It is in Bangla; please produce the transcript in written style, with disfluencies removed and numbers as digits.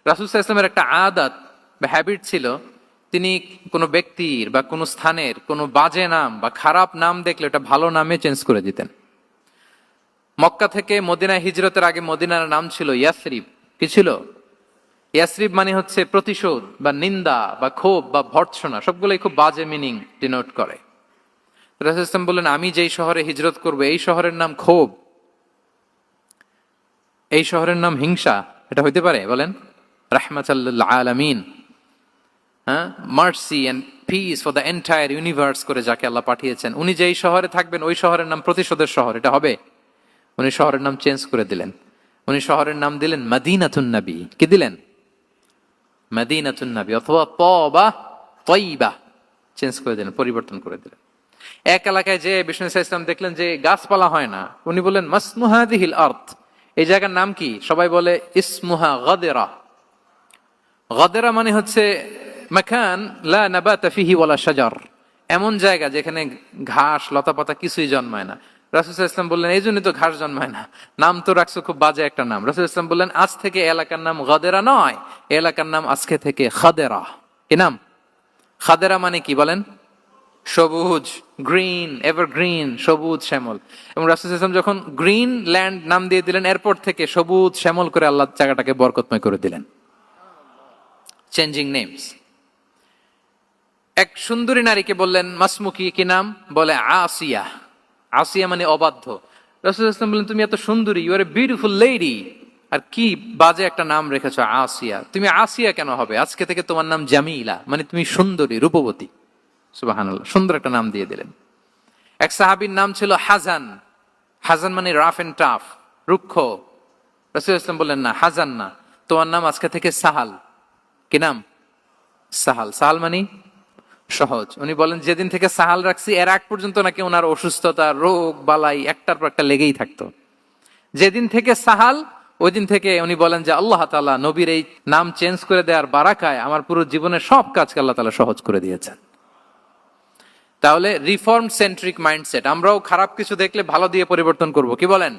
রাসূল সাল্লাল্লাহু আলাইহি ওয়াসাল্লামের একটা আদাত বা হ্যাবিট ছিল, তিনি কোনো ব্যক্তির বা কোনো স্থানের কোনো বাজে নাম বা খারাপ নাম দেখলে ওটা ভালো নামে চেঞ্জ করে দিতেন। মক্কা থেকে মদিনায় হিজরতের আগে মদিনার নাম ছিল ইয়াসরিব। কি ছিল? ইয়াসরিব মানে হচ্ছে প্রতিশোধ বা নিন্দা বা ক্ষোভ বা ভর্ৎসনা, সবগুলোই খুব বাজে মিনিং ডিনোট করে। রাসূল সাল্লাল্লাহু আলাইহি ওয়াসাল্লাম বললেন, আমি যেই শহরে হিজরত করব এই শহরের নাম ক্ষোভ, এই শহরের নাম হিংসা, এটা হইতে পারে? বলেন। রাহমাতাল লিল আলামিন, হ্যাঁ, mercy and peace for the entire universe করে যাকে আল্লাহ পাঠিয়েছেন, উনি যেই শহরে থাকবেন ওই শহরের নাম প্রতিশোধের শহর, এটা হবে? উনি শহরের নাম চেঞ্জ করে দিলেন। উনি শহরের নাম দিলেন মদিনাতুন নবী। কি দিলেন? মদিনাতুন নবী, অথবা তবা তয়্যিবা, চেঞ্জ করে দিলেন, পরিবর্তন করে দিলেন। এক এলাকায় যে বিষ্ণু ইসলাম দেখলেন যে গাছপালা হয় না, উনি বললেন মাসমুহাদিহিল আরদ, এই জায়গার নাম কি? সবাই বলে ইসমুহা গাদেরা। গাদেরা মানে হচ্ছে মাকান লা নাবাতা ফিহি ওয়ালা শাজার, এমন জায়গা যেখানে ঘাস লতাপাতা কিছুই জন্মায় না। রাসূল সাল্লাল্লাহু আলাইহি ওয়াসাল্লাম বললেন, এই জন্যই তো ঘাস জন্মায় না, নাম তো রাখছো খুব বাজে একটা নাম। রাসূল সাল্লাল্লাহু আলাইহি ওয়াসাল্লাম বললেন, আজ থেকে এলাকার নাম গাদেরা নয়, এলাকার নাম আজকে থেকে খাদেরা। কি নাম? খাদেরা মানে কি বলেন? সবুজ, গ্রিন, এভারগ্রিন, সবুজ শ্যামল। এবং রাসূল সাল্লাল্লাহু আলাইহি ওয়াসাল্লাম যখন গ্রিন ল্যান্ড নাম দিয়ে দিলেন, এরপর থেকে সবুজ শ্যামল করে আল্লাহ জায়গাটাকে বরকতময় করে দিলেন। Changing names. এক সুন্দরী নারীকে বললেন মাসমুকি, কি নাম? বলে আসিয়া। আসিয়া মানে অবাধ্য। রাসূল সাল্লাল্লাহু আলাইহি ওয়াসাল্লাম বললেন, তুমি এত সুন্দরী, you are a beautiful lady, আর কি বাজে একটা নাম রেখেছো আসিয়া। তুমি আসিয়া কেন হবে? আজকে থেকে তোমার নাম জামিলা, মানে তুমি সুন্দরী, রূপবতী। সুবহানাল্লাহ, সুন্দর একটা নাম দিয়ে দিলেন। এক সাহাবীর নাম ছিল হাজান। হাজান মানে রাফ এন্ড টাফ, রুক্ষ। রাসূল সাল্লাল্লাহু আলাইহি ওয়াসাল্লাম বললেন, না, হাজান না, তোমার নাম আজকে থেকে সাহাল। কি নাম? সাহাল। সাহাল মানে সহজ। উনি বলেন, যেদিন থেকে সাহাল রাখছি এর আগ পর্যন্ত নাকি ওনার অসুস্থতা, রোগ বালাই একটার পর একটা লেগেই থাকতো। যেদিন থেকে সাহাল, ওই দিন থেকে উনি বলেন যে আল্লাহ তাআলা নবীর এই নাম চেঞ্জ করে দেওয়ার বারাকায় আমার পুরো জীবনের সব কাজকে আল্লাহ তাআলা সহজ করে দিয়েছেন। তাহলে রিফর্ম সেন্ট্রিক মাইন্ডসেট, আমরাও খারাপ কিছু দেখলে ভালো দিয়ে পরিবর্তন করব। কি বলেন?